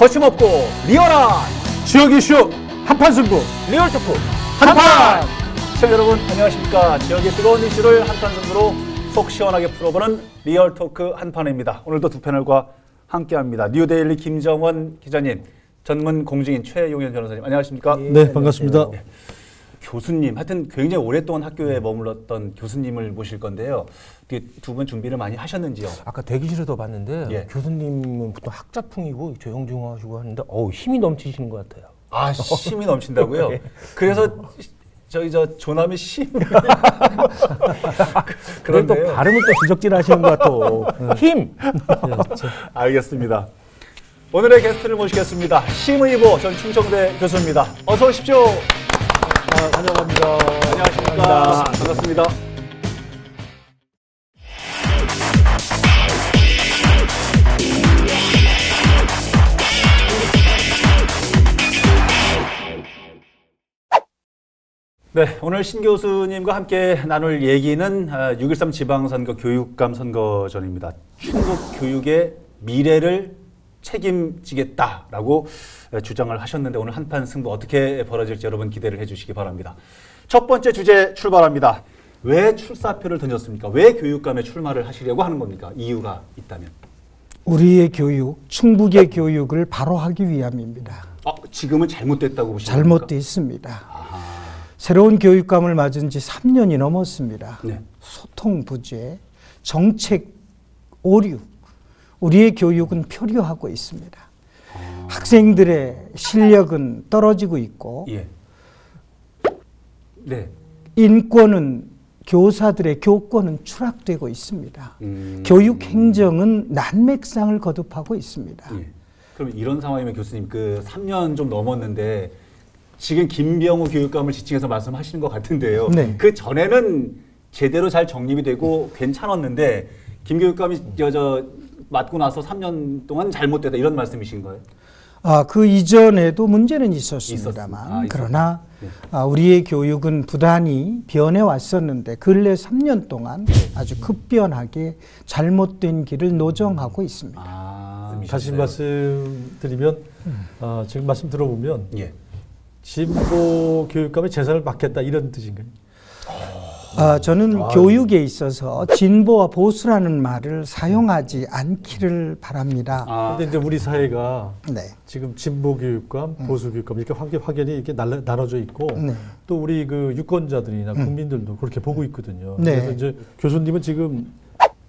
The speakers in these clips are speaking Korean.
거침없고 리얼한 지역 이슈 한판 승부 리얼 토크 한판! 시청자 여러분 안녕하십니까. 지역의 뜨거운 이슈를 한판 승부로 속 시원하게 풀어보는 리얼 토크 한판입니다. 오늘도 두 패널과 함께합니다. 뉴데일리 김정원 기자님, 전문 공증인 최용현 변호사님 안녕하십니까. 네, 반갑습니다. 네. 교수님, 하여튼 굉장히 오랫동안 학교에 머물렀던 교수님을 모실 건데요. 두 분 준비를 많이 하셨는지요? 아까 대기실에도 봤는데 예. 교수님은 보통 학자풍이고 조용조용하시고 하는데 힘이 넘치시는 것 같아요. 아, 힘이 넘친다고요? 네. 그래서 저 조남이 심. 그런데 또 발음을 또 지적질하시는 것 같아. 힘. 알겠습니다. 오늘의 게스트를 모시겠습니다. 심의보 전 충청대 교수입니다. 어서 오십시오. 환영합니다. 안녕하십니까. 반갑습니다. 네, 오늘 신 교수님과 함께 나눌 얘기는 6.13 지방선거 교육감 선거전입니다. 충북 교육의 미래를 책임지겠다라고 주장을 하셨는데 오늘 한판 승부 어떻게 벌어질지 여러분 기대를 해주시기 바랍니다. 첫 번째 주제 출발합니다. 왜 출사표를 던졌습니까? 왜 교육감에 출마를 하시려고 하는 겁니까? 이유가 있다면. 우리의 교육, 충북의 교육을 바로 하기 위함입니다. 지금은 잘못됐다고 보시는 겁니까? 잘못되어 있습니다. 새로운 교육감을 맞은 지 3년이 넘었습니다. 네. 소통 부재, 정책 오류, 우리의 교육은 표류하고 있습니다. 학생들의 실력은 떨어지고 있고 예. 네. 인권은 교사들의 교권은 추락되고 있습니다. 교육 행정은 난맥상을 거듭하고 있습니다. 예. 그럼 이런 상황이면 교수님 3년 좀 넘었는데 지금 김병우 교육감을 지칭해서 말씀하시는 것 같은데요. 네. 그 전에는 제대로 잘 정립이 되고 괜찮았는데 김 교육감이 맡고 나서 3년 동안 잘못됐다 이런 말씀이신 거예요? 그 이전에도 문제는 있었습니다만 그러나 우리의 교육은 부단히 변해 왔었는데 근래 3년 동안 아주 급변하게 잘못된 길을 노정하고 있습니다. 다시 말씀드리면 지금 말씀 들어보면 예. 진보 교육감의 재산을 받겠다 이런 뜻인가요? 저는 교육에 있어서 진보와 보수라는 말을 사용하지 않기를 바랍니다. 그런데 이제 우리 사회가 네. 지금 진보 교육감, 보수 교육감 이렇게 확연히 이렇게 나눠져 있고 네. 또 우리 유권자들이나 국민들도 그렇게 보고 있거든요. 네. 그래서 이제 교수님은 지금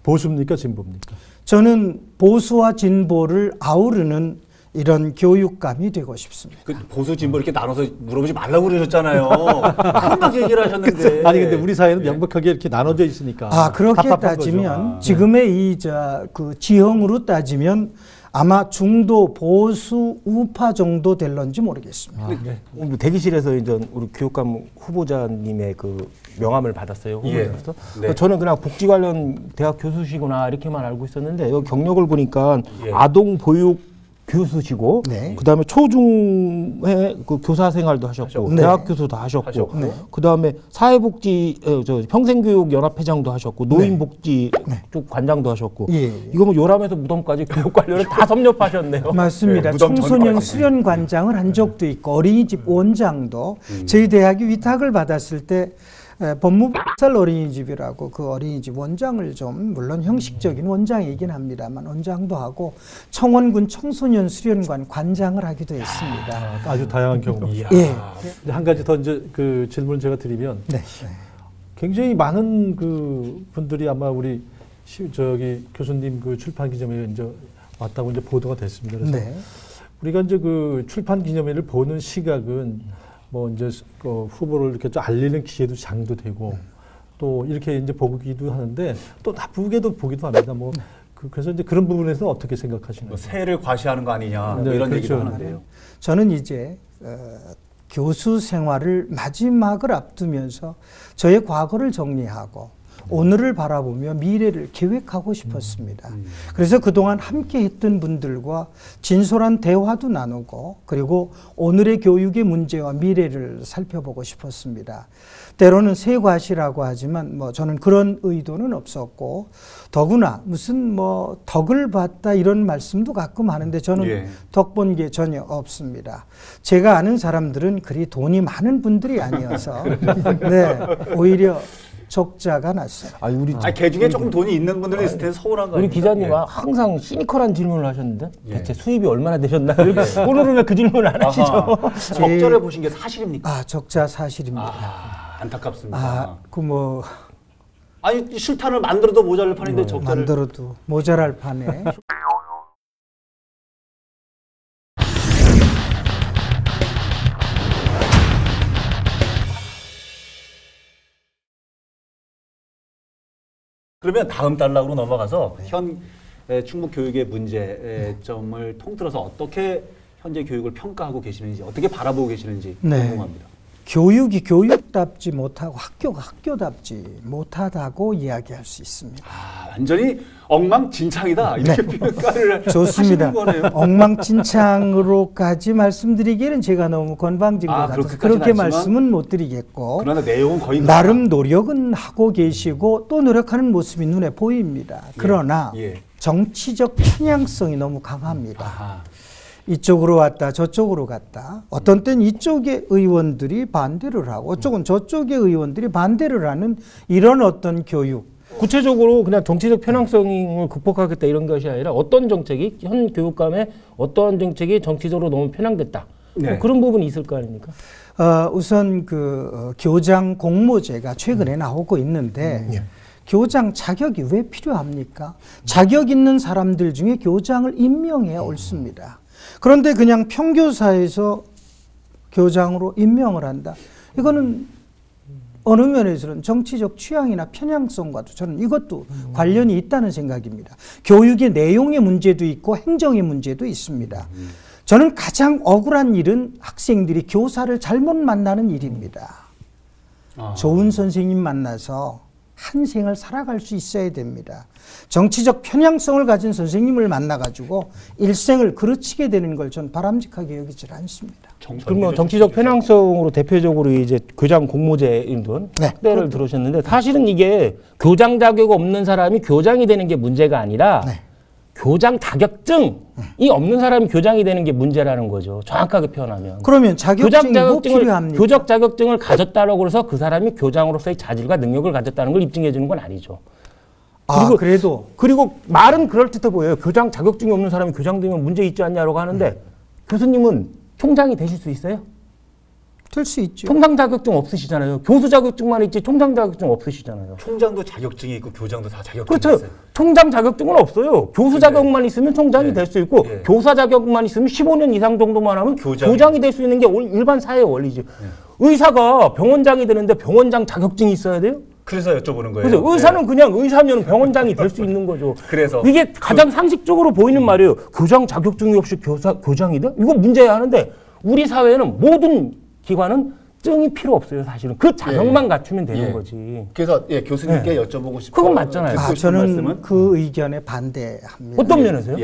보수입니까, 진보입니까? 저는 보수와 진보를 아우르는 이런 교육감이 되고 싶습니다. 보수 진보 이렇게 나눠서 물어보지 말라고 그러셨잖아요. 금방 얘기를 하셨는데. 아니 근데 우리 사회는 명백하게 이렇게 나눠져 있으니까. 그렇게 따지면 지금의 지형으로 따지면 아마 중도 보수 우파 정도 될런지 모르겠습니다. 오늘 대기실에서 이제 우리 교육감 후보자님의 명함을 받았어요. 후보자로서. 네. 저는 그냥 복지 관련 대학 교수시구나 이렇게만 알고 있었는데 여기 경력을 보니까 아동 보육 교수시고 네. 그다음에 초중회 교사 생활도 하셨고 대학 교수도 하셨고 그다음에 사회복지 평생교육 연합회장도 하셨고 노인복지 쪽 관장도 하셨고 이거 뭐 요람에서 무덤까지 교육 관련을 다 섭렵하셨네요. 맞습니다. 청소년 수련 관장을 한 적도 있고 어린이집 원장도 저희 대학이 위탁을 받았을 때 법무부살 어린이집이라고 그 어린이집 원장을 좀 물론 형식적인 원장이긴 합니다만 원장도 하고 청원군 청소년 수련관 관장을 하기도 했습니다. 아주 다양한 경험이에요. 예. 한 가지 더 이제 질문을 제가 드리면 네. 굉장히 많은 분들이 아마 우리 교수님 출판 기념회에 이제 왔다고 이제 보도가 됐습니다. 그래서 우리가 이제 출판 기념회를 보는 시각은 뭐 이제 후보를 이렇게 좀 알리는 기회도 장도 되고 또 이렇게 이제 보기도 하는데 또 나쁘게도 보기도 합니다. 그래서 이제 그런 부분에서 어떻게 생각하시나요? 세를 과시하는 거 아니냐 이런 얘기도 하는데요. 저는 이제 교수 생활을 마지막을 앞두면서 저의 과거를 정리하고 오늘을 바라보며 미래를 계획하고 싶었습니다. 그래서 그동안 함께 했던 분들과 진솔한 대화도 나누고 그리고 오늘의 교육의 문제와 미래를 살펴보고 싶었습니다. 때로는 새과시라고 하지만 뭐 저는 그런 의도는 없었고 더구나 무슨 뭐 덕을 봤다 이런 말씀도 가끔 하는데 저는 덕 본 게 전혀 없습니다. 제가 아는 사람들은 그리 돈이 많은 분들이 아니어서 네, 오히려 적자가 났어요. 개 중에 조금 돈이 있는 분들이 있을 텐데 서운한 거 우리 기자님 항상 시니컬한 질문을 하셨는데 대체 수입이 얼마나 되셨나요? 오늘은 왜 그 질문을 안 하시죠? 적절해 보신 게 사실입니까? 적자 사실입니다. 안타깝습니다. 아니 실탄을 만들어도 모자랄 판인데 적자를 만들어도 모자랄 판에. 그러면 다음 단락으로 넘어가서 현 충북 교육의 문제점을 통틀어서 어떻게 현재 교육을 평가하고 계시는지 어떻게 바라보고 계시는지 궁금합니다. 교육이 교육답지 못하고 학교가 학교답지 못하다고 이야기할 수 있습니다. 완전히 엉망진창이다 이렇게 평가를 좋습니다. 하시는 거네요. 엉망진창으로까지 말씀드리기에는 제가 너무 건방진 것 같아서 그렇게 말씀은 못 드리겠고 그러나 내용은 거의 나름 노력은 하고 계시고 또 노력하는 모습이 눈에 보입니다. 그러나 정치적 편향성이 너무 강합니다. 이쪽으로 왔다 저쪽으로 갔다. 어떤 때는 이쪽의 의원들이 반대를 하고 어쪽은 저쪽의 의원들이 반대를 하는 이런 어떤 교육. 구체적으로 그냥 정치적 편향성을 극복하겠다 이런 것이 아니라 어떤 정책이 현 교육감의 어떠한 정책이 정치적으로 너무 편향됐다. 그런 부분이 있을 거 아닙니까? 우선 교장 공모제가 최근에 나오고 있는데 교장 자격이 왜 필요합니까? 자격 있는 사람들 중에 교장을 임명해야 옳습니다. 그런데 그냥 평교사에서 교장으로 임명을 한다. 이거는 어느 면에서는 정치적 취향이나 편향성과도 저는 이것도 관련이 있다는 생각입니다. 교육의 내용의 문제도 있고 행정의 문제도 있습니다. 저는 가장 억울한 일은 학생들이 교사를 잘못 만나는 일입니다. 좋은 선생님 만나서 한 생을 살아갈 수 있어야 됩니다. 정치적 편향성을 가진 선생님을 만나가지고 일생을 그르치게 되는 걸 전 바람직하게 여기질 않습니다. 그러면 정치적 편향성으로 대표적으로 이제 교장 공모제 등 학대를 들으셨는데 사실은 이게 교장 자격 없는 사람이 교장이 되는 게 문제가 아니라 교장 자격증이 없는 사람이 교장이 되는 게 문제라는 거죠. 정확하게 표현하면. 그러면 자격증이 뭐 필요합니까? 교적 자격증을 가졌다고 해서 그 사람이 교장으로서의 자질과 능력을 가졌다는 걸 입증해 주는 건 아니죠. 그리고 말은 그럴듯해 보여요. 교장 자격증이 없는 사람이 교장 되면 문제 있지 않냐라고 하는데 교수님은 총장이 되실 수 있어요? 될 수 있죠. 총장 자격증 없으시잖아요. 교수 자격증만 있지 총장 자격증 없으시잖아요. 총장도 자격증이 있고 교장도 다 자격증이 그렇죠. 있어요. 총장 자격증은 없어요. 교수 자격만 있으면 총장이 될 수 있고 교사 자격만 있으면 15년 이상 정도만 하면 교장이 될 수 있는 게 일반 사회의 원리죠. 의사가 병원장이 되는데 병원장 자격증이 있어야 돼요? 그래서 여쭤보는 거예요. 그래서 의사는 그냥 의사면 병원장이 될 수 있는 거죠. 그래서 이게 가장 상식적으로 보이는 말이에요. 교장 자격증이 없이 교장이 돼? 이거 문제야 하는데 우리 사회는 모든 기관은 증이 필요 없어요. 사실은 그 자격만 갖추면 되는 거지. 그래서 교수님께 여쭤보고 싶어요. 그건 맞잖아요. 저는 말씀은? 그 의견에 반대합니다. 어떤 면에서요?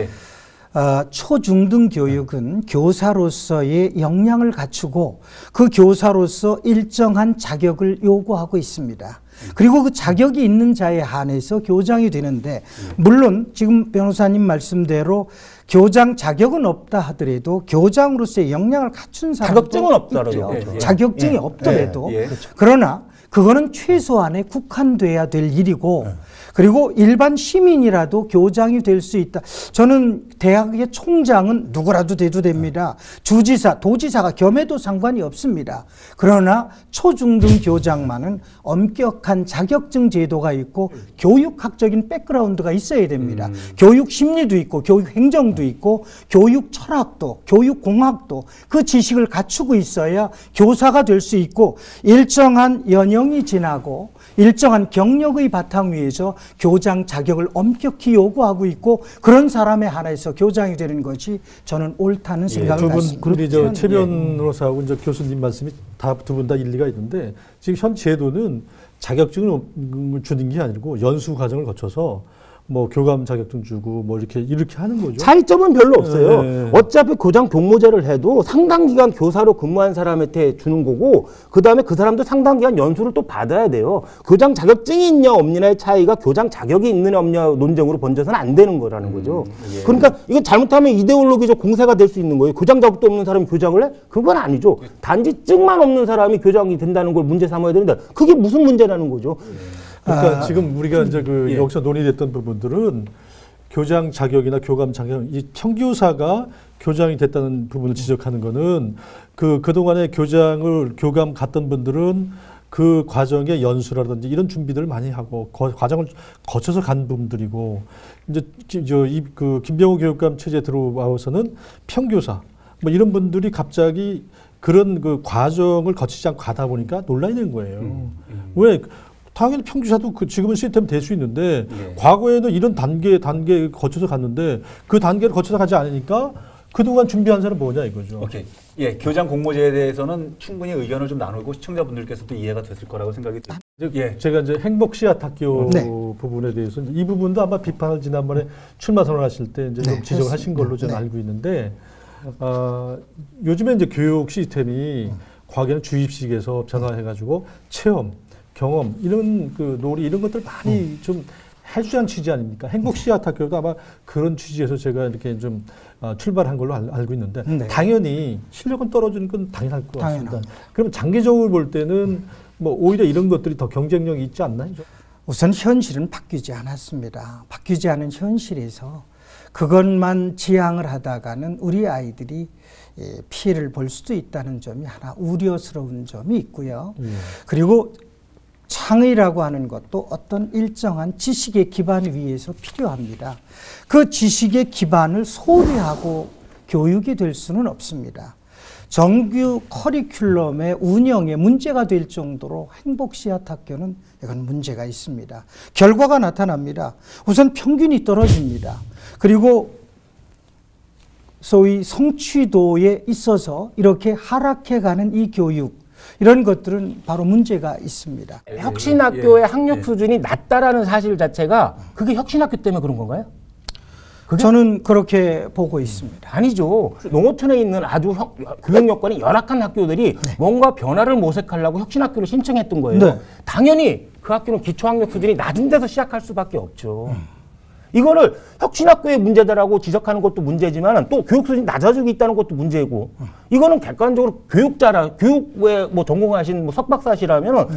초중등 교육은 교사로서의 역량을 갖추고 그 교사로서 일정한 자격을 요구하고 있습니다. 그리고 그 자격이 있는 자에 한해서 교장이 되는데 물론 지금 변호사님 말씀대로 교장 자격은 없다 하더라도 교장으로서의 역량을 갖춘 사람도 자격증은 없더라도 있죠. 자격증이 없더라도 그러나 그거는 최소한에 국한돼야 될 일이고 그리고 일반 시민이라도 교장이 될 수 있다. 저는 대학의 총장은 누구라도 돼도 됩니다. 주지사, 도지사가 겸해도 상관이 없습니다. 그러나 초중등 교장만은 엄격한 자격증 제도가 있고 교육학적인 백그라운드가 있어야 됩니다. 교육 심리도 있고 교육 행정도 있고 교육 철학도 교육 공학도 그 지식을 갖추고 있어야 교사가 될 수 있고 일정한 연령이 지나고 일정한 경력의 바탕 위에서 교장 자격을 엄격히 요구하고 있고 그런 사람에 한해서 교장이 되는 것이 저는 옳다는 생각을 갖습니다. 우리 최 변호사하고 이제 교수님 말씀이 다 두 분 다 일리가 있는데 지금 현 제도는 자격증을 주는 게 아니고 연수 과정을 거쳐서 뭐 교감 자격증 주고 뭐 이렇게 하는 거죠. 차이점은 별로 없어요. 네. 어차피 교장 교모제를 해도 상당 기간 교사로 근무한 사람한테 주는 거고 그다음에 그 사람도 상당 기간 연수를 또 받아야 돼요. 교장 자격증이 있냐 없느냐의 차이가 교장 자격이 있느냐 없느냐 논쟁으로 번져서는 안 되는 거라는 거죠. 예. 그러니까 이거 잘못하면 이데올로기적 공세가 될 수 있는 거예요. 교장 자격도 없는 사람이 교장을 해? 그건 아니죠. 단지 증만 없는 사람이 교장이 된다는 걸 문제 삼아야 되는데 그게 무슨 문제라는 거죠. 그러니까 지금 우리가 이제 여기서 논의됐던 부분들은 교장 자격이나 교감 자격, 이 평교사가 교장이 됐다는 부분을 지적하는 거는 그동안에 교감 갔던 분들은 그 과정의 연수라든지 이런 준비들을 많이 하고 과정을 거쳐서 간 분들이고 이제 김병호 교육감 체제에 들어와서는 평교사 뭐 이런 분들이 갑자기 그런 그 과정을 거치지 않고 가다 보니까 논란이 된 거예요. 왜? 당연히 평교사도 지금은 시스템 될 수 있는데 과거에는 이런 단계 거쳐서 갔는데 그 단계를 거쳐서 가지 않으니까 그동안 준비한 사람은 뭐냐 이거죠. 오케이. 예, 교장 공모제에 대해서는 충분히 의견을 좀 나누고 시청자분들께서도 이해가 됐을 거라고 생각이 듭니다. 제가 이제 행복 씨앗 학교 부분에 대해서 이 부분도 아마 비판을 지난번에 출마 선언하실 때 이제 좀 지적하신 걸로 저는 알고 있는데 요즘에 이제 교육 시스템이 과거에는 주입식에서 변화해가지고 체험 경험 이런 놀이 이런 것들 많이 좀 해주자는 취지 아닙니까? 행복 씨앗 학교도 아마 그런 취지에서 제가 이렇게 좀 출발한 걸로 알고 있는데 당연히 실력은 떨어지는 건 당연할 것 같습니다. 그럼 장기적으로 볼 때는 뭐 오히려 이런 것들이 더 경쟁력이 있지 않나요? 우선 현실은 바뀌지 않았습니다. 바뀌지 않은 현실에서 그것만 지향을 하다가는 우리 아이들이 피해를 볼 수도 있다는 점이 하나 우려스러운 점이 있고요. 그리고 창의라고 하는 것도 어떤 일정한 지식의 기반 위에서 필요합니다. 그 지식의 기반을 소리하고 교육이 될 수는 없습니다. 정규 커리큘럼의 운영에 문제가 될 정도로 행복 씨앗 학교는 이건 문제가 있습니다. 결과가 나타납니다. 우선 평균이 떨어집니다. 그리고 소위 성취도에 있어서 이렇게 하락해가는 이 교육 이런 것들은 바로 문제가 있습니다. 혁신학교의 학력 수준이 낮다라는 사실 자체가 그게 혁신학교 때문에 그런 건가요? 저는 그렇게 보고 있습니다. 아니죠. 농어촌에 있는 아주 교육 여건이 열악한 학교들이 뭔가 변화를 모색하려고 혁신학교를 신청했던 거예요. 당연히 그 학교는 기초학력 수준이 낮은 데서 시작할 수밖에 없죠. 이거를 혁신학교의 문제다라고 지적하는 것도 문제지만 또 교육 수준이 낮아지고 있다는 것도 문제고 이거는 객관적으로 교육에 뭐 전공하신 뭐 석박사시라면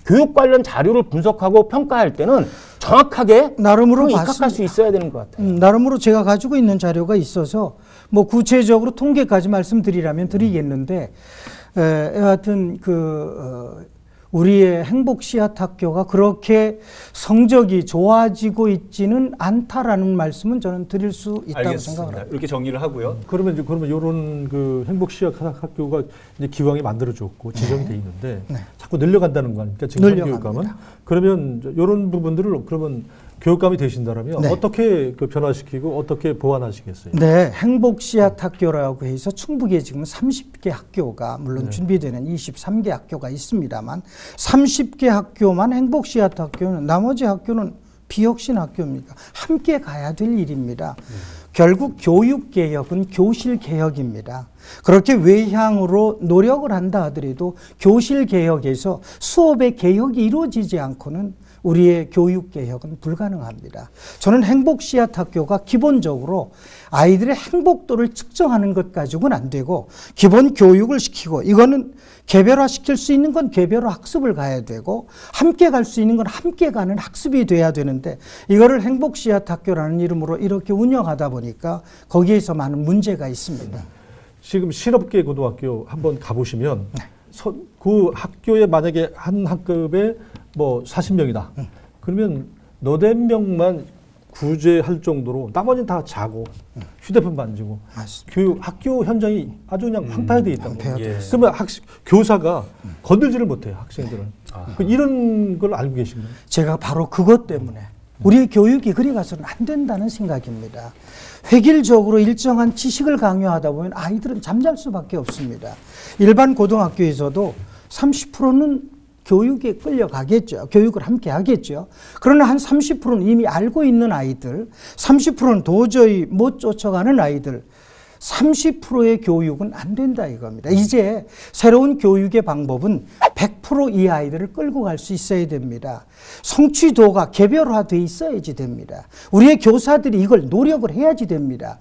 교육 관련 자료를 분석하고 평가할 때는 정확하게 나름으로 입각할 수 있어야 되는 것 같아요. 나름으로 제가 가지고 있는 자료가 있어서 뭐 구체적으로 통계까지 말씀드리라면 드리겠는데 여하튼 우리의 행복 씨앗 학교가 그렇게 성적이 좋아지고 있지는 않다라는 말씀은 저는 드릴 수 있다고 알겠습니다. 생각을 합니다. 이렇게 정리를 하고요. 그러면 이런 행복 씨앗 학교가 이제 기왕이 만들어졌고 지정돼 있는데 자꾸 늘려간다는 거 아닙니까? 지금 교육감은 그러면 이런 부분들을 그러면 교육감이 되신다면 어떻게 변화시키고 어떻게 보완하시겠어요? 네, 행복 씨앗 학교라고 해서 충북에 지금 30개 학교가 물론 준비되는 23개 학교가 있습니다만 30개 학교만 행복 씨앗 학교는 나머지 학교는 비혁신 학교입니까? 함께 가야 될 일입니다. 결국 교육개혁은 교실개혁입니다. 그렇게 외향으로 노력을 한다 하더라도 교실개혁에서 수업의 개혁이 이루어지지 않고는 우리의 교육개혁은 불가능합니다. 저는 행복 씨앗 학교가 기본적으로 아이들의 행복도를 측정하는 것 가지고는 안 되고 기본 교육을 시키고 이거는 개별화시킬 수 있는 건 개별화 학습을 가야 되고 함께 갈 수 있는 건 함께 가는 학습이 돼야 되는데 이거를 행복 씨앗 학교라는 이름으로 이렇게 운영하다 보니까 거기에서 많은 문제가 있습니다. 지금 실업계 고등학교 한번 가보시면 그 학교에 만약에 한 학급에 뭐 40명이다. 그러면 너댓 명만 구제할 정도로 나머지는 다 자고 휴대폰 만지고 학교 현장이 아주 그냥 황폐화되어 있다고. 그러면 교사가 건들지를 못해요, 학생들은. 이런 걸 알고 계신가요? 제가 바로 그것 때문에 우리의 교육이 그리 가서는 안 된다는 생각입니다. 획일적으로 일정한 지식을 강요하다 보면 아이들은 잠잘 수밖에 없습니다. 일반 고등학교에서도 30%는 교육에 끌려가겠죠. 교육을 함께 하겠죠. 그러나 한 30%는 이미 알고 있는 아이들, 30%는 도저히 못 쫓아가는 아이들, 30%의 교육은 안 된다 이겁니다. 이제 새로운 교육의 방법은 100% 이 아이들을 끌고 갈 수 있어야 됩니다. 성취도가 개별화되어 있어야지 됩니다. 우리의 교사들이 이걸 노력을 해야지 됩니다.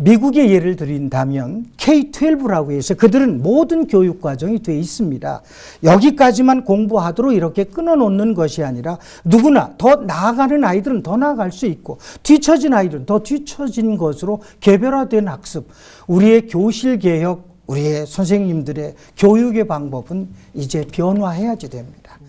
미국의 예를 드린다면 K-12라고 해서 그들은 모든 교육 과정이 되어 있습니다. 여기까지만 공부하도록 이렇게 끊어놓는 것이 아니라 누구나 더 나아가는 아이들은 더 나아갈 수 있고 뒤처진 아이들은 더 뒤처진 것으로 개별화된 학습. 우리의 교실 개혁, 우리의 선생님들의 교육의 방법은 이제 변화해야지 됩니다.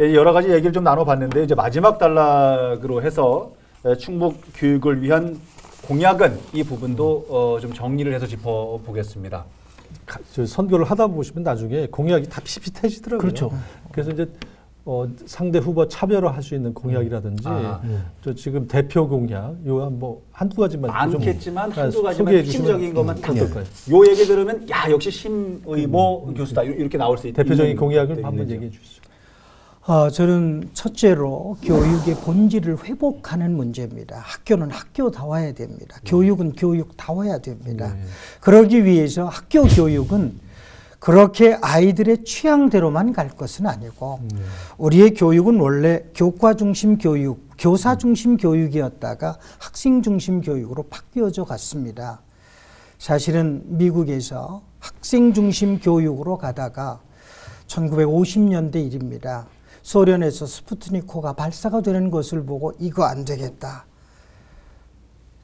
여러 가지 얘기를 좀 나눠봤는데 이제 마지막 단락으로 해서 충북 교육을 위한 공약은 이 부분도 좀 정리를 해서 짚어보겠습니다. 선교를 하다 보시면 나중에 공약이 다 비슷해지더라고요. 그렇죠. 그래서 이제 상대 후보 차별화할 수 있는 공약이라든지 저 지금 대표 공약 요 뭐 한두 가지만 많겠지만 좀 한두 가지만 핵심적인 것만 딱 요 얘기 들으면 야 역시 심의모 교수다 이렇게 나올 수 있다. 대표적인 공약을 한번 얘기해 주시죠. 저는 첫째로 교육의 본질을 회복하는 문제입니다. 학교는 학교다워야 됩니다. 교육은 교육다워야 됩니다. 그러기 위해서 학교 교육은 그렇게 아이들의 취향대로만 갈 것은 아니고 우리의 교육은 원래 교과 중심 교육, 교사 중심 교육이었다가 학생 중심 교육으로 바뀌어져 갔습니다. 사실은 미국에서 학생 중심 교육으로 가다가 1950년대 일입니다. 소련에서 스푸트니크가 발사가 되는 것을 보고 이거 안 되겠다.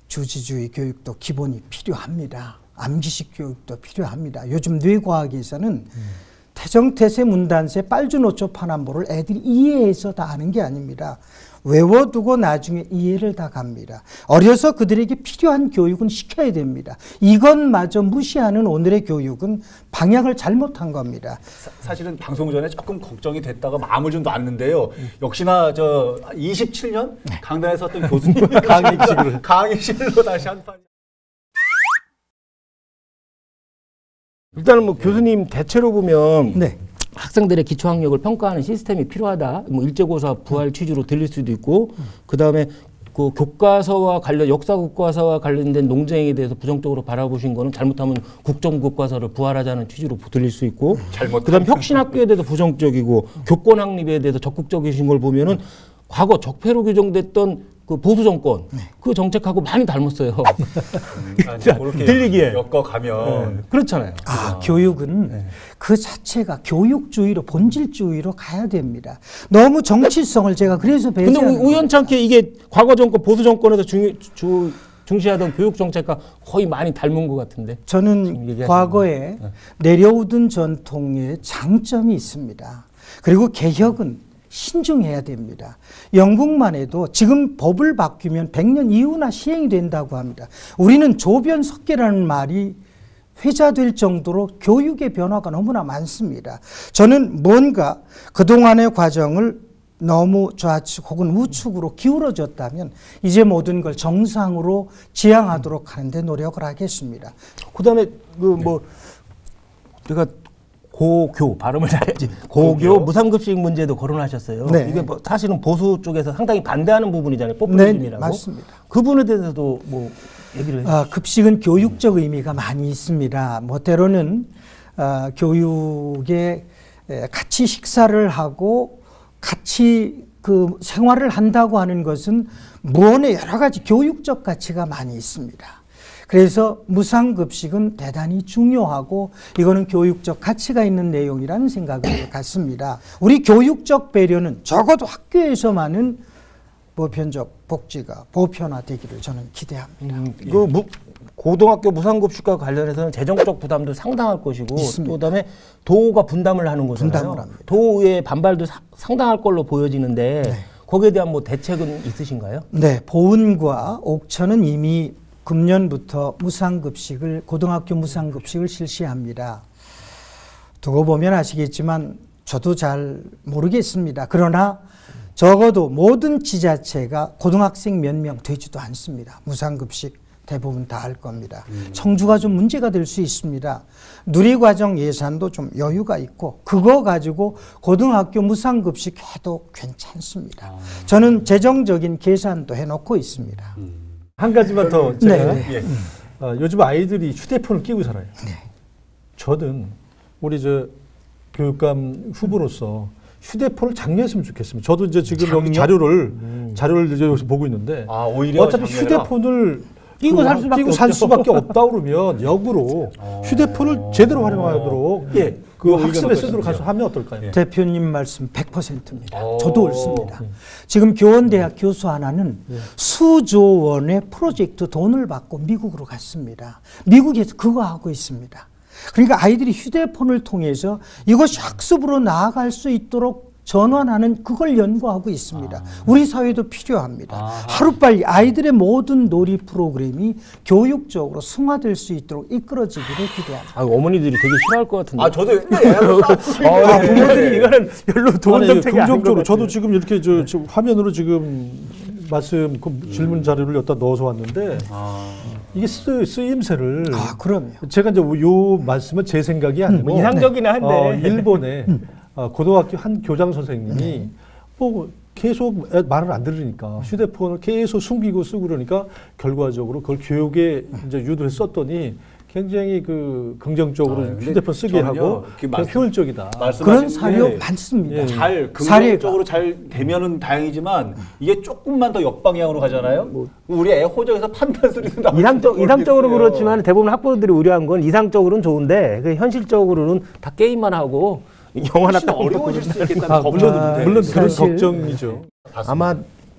주지주의 교육도 기본이 필요합니다. 암기식 교육도 필요합니다. 요즘 뇌과학에서는 태정태세 문단세 빨주노초 파남보를 애들이 이해해서 다 아는 게 아닙니다. 외워두고 나중에 이해를 다 갑니다. 어려서 그들에게 필요한 교육은 시켜야 됩니다. 이것마저 무시하는 오늘의 교육은 방향을 잘못한 겁니다. 사실은 방송 전에 조금 걱정이 됐다가 마음을 좀 놨는데요. 역시나 저 27년 강단에서 어떤 교수님 강의실로 다시 한 판. 일단은 뭐 교수님 대체로 보면 네. 학생들의 기초학력을 평가하는 시스템이 필요하다. 뭐 일제고사 부활 취지로 들릴 수도 있고, 그 다음에 그 교과서와 관련 역사 교과서와 관련된 논쟁에 대해서 부정적으로 바라보신 거는 잘못하면 국정 교과서를 부활하자는 취지로 들릴 수 있고, 그다음 혁신학교에 대해서 부정적이고 교권 확립에 대해서 적극적이신 걸 보면은 과거 적폐로 규정됐던 그 보수 정권 그 정책하고 많이 닮았어요. 들리기에 엮어가면 그렇잖아요. 교육은 그 자체가 교육주의로 본질주의로 가야 됩니다. 너무 정치성을 제가 그래서 배제하는 근데 우연찮게 이게 과거 정권 보수 정권에서 중시하던 교육 정책과 거의 많이 닮은 것 같은데. 저는 과거에 내려오던 전통의 장점이 있습니다. 그리고 개혁은 신중해야 됩니다. 영국만 해도 지금 법을 바뀌면 100년 이후나 시행이 된다고 합니다. 우리는 조변석계라는 말이 회자될 정도로 교육의 변화가 너무나 많습니다. 저는 뭔가 그동안의 과정을 너무 좌측 혹은 우측으로 기울어졌다면 이제 모든 걸 정상으로 지향하도록 하는데 노력을 하겠습니다. 그다음에 그 뭐 제가 고교 발음을 잘해야지. 고교 무상급식 문제도 거론하셨어요. 네. 이게 뭐 사실은 보수 쪽에서 상당히 반대하는 부분이잖아요. 포퓰리즘이라고. 네, 맞습니다. 그 부분에 대해서도 뭐 얘기를 해주시죠. 급식은 교육적 의미가 많이 있습니다. 뭐 때로는 교육에 같이 식사를 하고 같이 그 생활을 한다고 하는 것은 무언의 여러 가지 교육적 가치가 많이 있습니다. 그래서 무상급식은 대단히 중요하고 이거는 교육적 가치가 있는 내용이라는 생각을 갖습니다. 우리 교육적 배려는 적어도 학교에서만은 보편적 복지가 보편화되기를 저는 기대합니다. 그 고등학교 무상급식과 관련해서는 재정적 부담도 상당할 것이고 있습니다. 또 그다음에 도가 분담을 하는 거잖아요. 분담을 합니다. 도의 반발도 상당할 걸로 보여지는데 그 거기에 대한 뭐 대책은 있으신가요? 네, 보은과 옥천은 이미 금년부터 무상급식을 고등학교 무상급식을 실시합니다. 두고 보면 아시겠지만 저도 잘 모르겠습니다. 그러나 적어도 모든 지자체가 고등학생 몇 명 되지도 않습니다. 무상급식 대부분 다 할 겁니다. 청주가 좀 문제가 될 수 있습니다. 누리과정 예산도 좀 여유가 있고 그거 가지고 고등학교 무상급식 해도 괜찮습니다. 저는 재정적인 계산도 해놓고 있습니다. 한 가지만 더 제가 네. 요즘 아이들이 휴대폰을 끼고 살아요. 네. 저는 우리 저 교육감 후보로서 휴대폰을 장려했으면 좋겠습니다. 저도 이제 지금 여기 자료를 이제 여기서 보고 있는데 오히려 어차피 장려해라. 휴대폰을 끼고 살 수밖에 없다 그러면 역으로 휴대폰을 제대로 활용하도록 그 학습에 쓰도록 하면 어떨까요? 대표님 말씀 100%입니다. 저도 옳습니다. 지금 교원대학 교수 하나는 수조 원의 프로젝트 돈을 받고 미국으로 갔습니다. 미국에서 그거 하고 있습니다. 그러니까 아이들이 휴대폰을 통해서 이것이 학습으로 나아갈 수 있도록 전환하는 그걸 연구하고 있습니다. 우리 사회도 필요합니다. 하루빨리 아이들의 모든 놀이 프로그램이 교육적으로 승화될 수 있도록 이끌어지기를 기대합니다. 어머니들이 되게 싫어할 것 같은데. 저도 부모들이 이거는 별로 좋은 정책이 아닌 것 같아요. 저도 지금 이렇게 지금 화면으로 지금 말씀 질문 자료를 여기다 넣어서 왔는데 이게 쓰임새를 그럼요. 제가 이제 요 말씀은 제 생각이 아니고 이상적이긴 한데 일본의 고등학교 한 교장 선생님이 뭐 계속 말을 안 들으니까 휴대폰을 계속 숨기고 쓰고 그러니까 결과적으로 그걸 교육에 이제 유도해서 썼더니 굉장히 그 긍정적으로 휴대폰 쓰게 하고 효율적이다. 그런 사료 많습니다. 잘 긍정적으로 잘 되면은 다행이지만 이게 조금만 더 역방향으로 가잖아요. 우리 애 호적에서 판단 소리도 나오고 이상적으로 그렇지만 대부분 학부모들이 우려한 건 이상적으로는 좋은데 그 현실적으로는 다 게임만 하고 영화나 딱 어려워질 수 있겠다는 걱정도 물론 그런 걱정이죠. 아마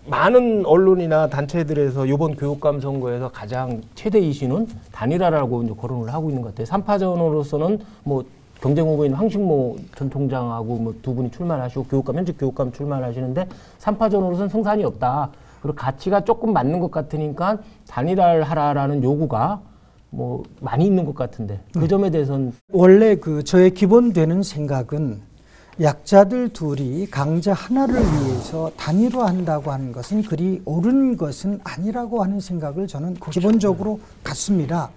많은 언론이나 단체들에서 이번 교육감 선거에서 가장 최대 이슈는 단일화라고 이제 거론을 하고 있는 것 같아요. 3파전으로서는 뭐 경쟁 후보인 황식모 전 총장하고 뭐 두 분이 출마하시고 현직 교육감 출마하시는데 3파전으로서는 승산이 없다. 그리고 가치가 조금 맞는 것 같으니까 단일화를 하라라는 요구가 뭐 많이 있는 것 같은데 그 점에 대해서는 원래 저의 기본되는 생각은 약자들 둘이 강자 하나를 위해서 단일화한다고 하는 것은 그리 옳은 것은 아니라고 하는 생각을 저는 기본적으로 갖습니다.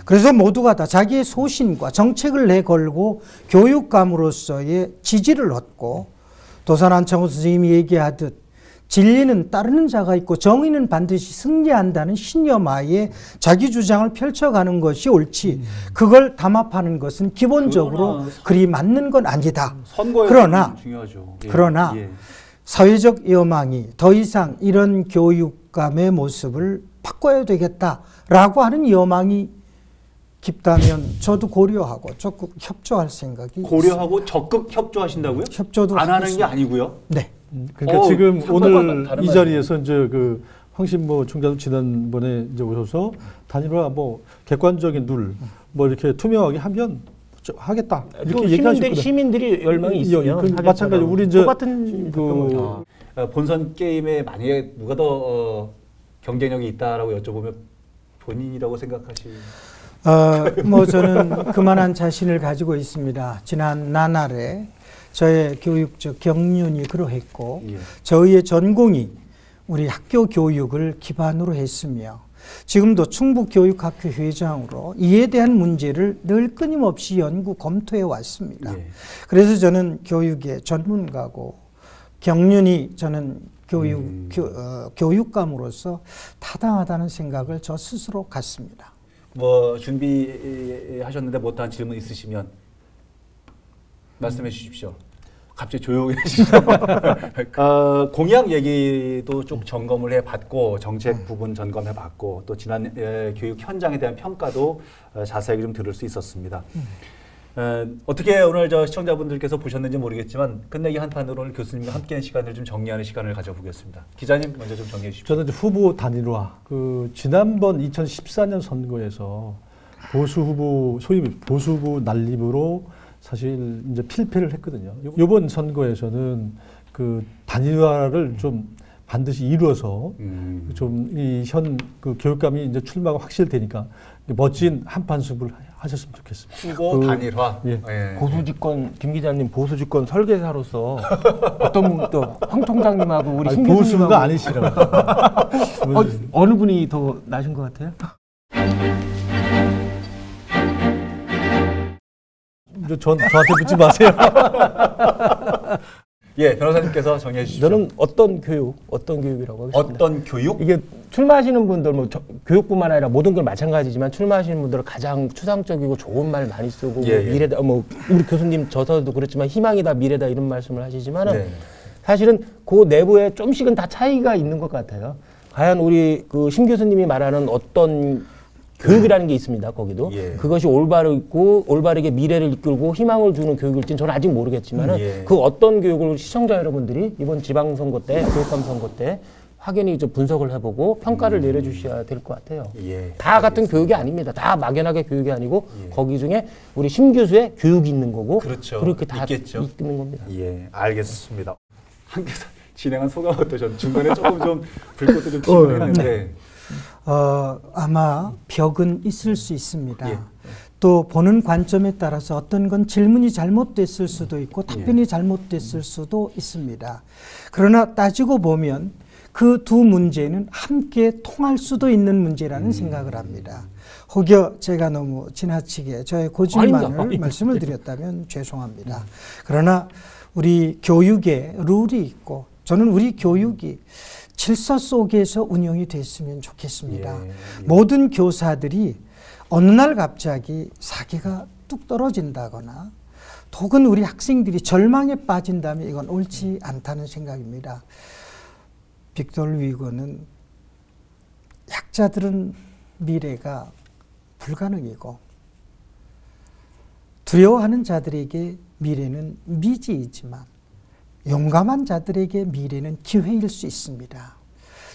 그래서 모두가 다 자기의 소신과 정책을 내걸고 교육감으로서의 지지를 얻고 도산 안창호 선생님이 얘기하듯 진리는 따르는 자가 있고 정의는 반드시 승리한다는 신념하에 자기 주장을 펼쳐가는 것이 옳지 그걸 담합하는 것은 기본적으로 그리 맞는 건 아니다. 그러나 중요하죠. 그러나 사회적 여망이 더 이상 이런 교육감의 모습을 바꿔야 되겠다라고 하는 여망이 깊다면 저도 고려하고 적극 협조할 생각이 고려하고 있습니다. 적극 협조하신다고요? 협조도 안 하는 게 아니고요? 네. 그러니까 지금 오늘 이 자리에서 이제 그 황신모 총장도 지난번에 이제 오셔서 단일화 뭐 객관적인 뭐 이렇게 투명하게 하면 하겠다 이렇게 얘기하셨거든요. 시민들이 열망이 있으면 마찬가지 우리 이제 똑같은 본선 게임에 만약에 누가 더 경쟁력이 있다라고 여쭤보면 본인이라고 생각하시나요? 뭐 저는 그만한 자신을 가지고 있습니다. 지난 나날에 저의 교육적 경륜이 그러했고 저희의 전공이 우리 학교 교육을 기반으로 했으며 지금도 충북교육학회 회장으로 이에 대한 문제를 늘 끊임없이 연구 검토해 왔습니다. 그래서 저는 교육의 전문가고 경륜이 저는 교육감으로서 타당하다는 생각을 저 스스로 갖습니다. 뭐 준비하셨는데 못한 질문 있으시면 말씀해 주십시오. 갑자기 조용해지죠. 공약 얘기도 좀 점검을 해봤고 정책 부분 점검해봤고 또 지난 교육 현장에 대한 평가도 자세하게 좀 들을 수 있었습니다. 어떻게 오늘 시청자분들께서 보셨는지 모르겠지만 끝내기 한판으로 오늘 교수님과 함께한 시간을 좀 정리하는 시간을 가져보겠습니다. 기자님 먼저 좀 정리해 주십시오. 저는 이제 후보 단일화 지난번 2014년 선거에서 보수 후보 소위 보수 후보 난립으로 사실 이제 필패를 했거든요. 이번 선거에서는 그 단일화를 좀 반드시 이루어서 좀 이 현 그 교육감이 이제 출마가 확실되니까 멋진 한판 승부를 하셨으면 좋겠습니다. 후보 단일화. 예. 예. 보수집권 김 기자님 보수집권 설계사로서 어떤 또 황 총장님하고 우리 신 보수가 교수님하고 아니시라고. 어느 분이 더 나신 것 같아요? 저한테 묻지 마세요. 예, 변호사님께서 정해 주시죠. 저는 어떤 교육이라고 하겠습니다. 어떤 교육? 이게 출마하시는 분들 뭐 교육뿐만 아니라 모든 걸 마찬가지지만 출마하시는 분들은 가장 추상적이고 좋은 말 많이 쓰고 예, 예. 미래다 뭐 우리 교수님 저서도 그렇지만 희망이다 미래다 이런 말씀을 하시지만은 네. 사실은 그 내부에 좀씩은 다 차이가 있는 것 같아요. 과연 우리 그 심 교수님이 말하는 어떤 교육이라는 게 있습니다. 거기도 예. 그것이 올바르게 미래를 이끌고 희망을 주는 교육일지는 저는 아직 모르겠지만은 예. 그 어떤 교육을 시청자 여러분들이 이번 지방선거 때 교육감 선거 때 확연히 좀 분석을 해보고 평가를 내려주셔야 될 것 같아요. 예. 다 같은 교육이 아닙니다. 다 막연하게 교육이 아니고 거기 중에 우리 심 교수의 교육이 있는 거고 그렇죠. 그렇게 다 있겠죠. 있는 겁니다. 예, 알겠습니다. 한 교사 진행한 소감 어떠셨나요? 중간에 조금 좀 불꽃도 좀 튀긴 했는데 아마 벽은 있을 수 있습니다. 예. 또 보는 관점에 따라서 어떤 건 질문이 잘못됐을 수도 있고 답변이 예. 잘못됐을 수도 있습니다. 그러나 따지고 보면 그 두 문제는 함께 통할 수도 있는 문제라는 생각을 합니다. 혹여 제가 너무 지나치게 저의 고집만을 말씀을 드렸다면 죄송합니다. 그러나 우리 교육에 룰이 있고 저는 우리 교육이 질서 속에서 운영이 됐으면 좋겠습니다. 예, 예. 모든 교사들이 어느 날 갑자기 사기가 뚝 떨어진다거나 혹은 우리 학생들이 절망에 빠진다면 이건 옳지 않다는 생각입니다. 빅토르 위고는 약자들은 미래가 불가능이고 두려워하는 자들에게 미래는 미지이지만 용감한 자들에게 미래는 기회일 수 있습니다.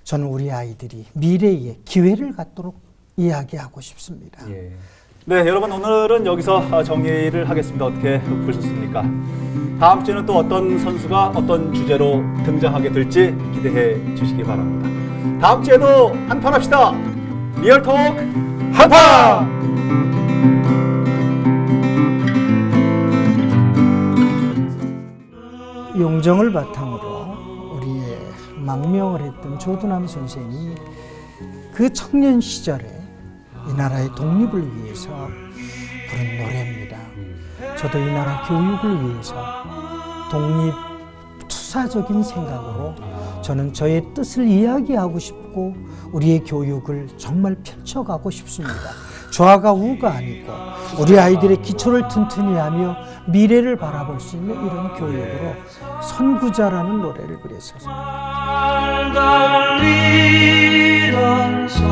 저는 우리 아이들이 미래에 기회를 갖도록 이야기하고 싶습니다. 예. 네, 여러분 오늘은 여기서 정리를 하겠습니다. 어떻게 보셨습니까? 다음 주에는 또 어떤 선수가 어떤 주제로 등장하게 될지 기대해 주시기 바랍니다. 다음 주에도 한판 합시다. 리얼톡 한판! 용정을 바탕으로 우리의 망명을 했던 조두남 선생이 그 청년 시절에 이 나라의 독립을 위해서 부른 노래입니다. 저도 이 나라 교육을 위해서 독립 투사적인 생각으로 저는 저의 뜻을 이야기하고 싶고 우리의 교육을 정말 펼쳐가고 싶습니다. 좌가 우가 아니고 우리 아이들의 기초를 튼튼히 하며 미래를 바라볼 수 있는 이런 교육으로 선구자라는 노래를 그래서 달리던 선구자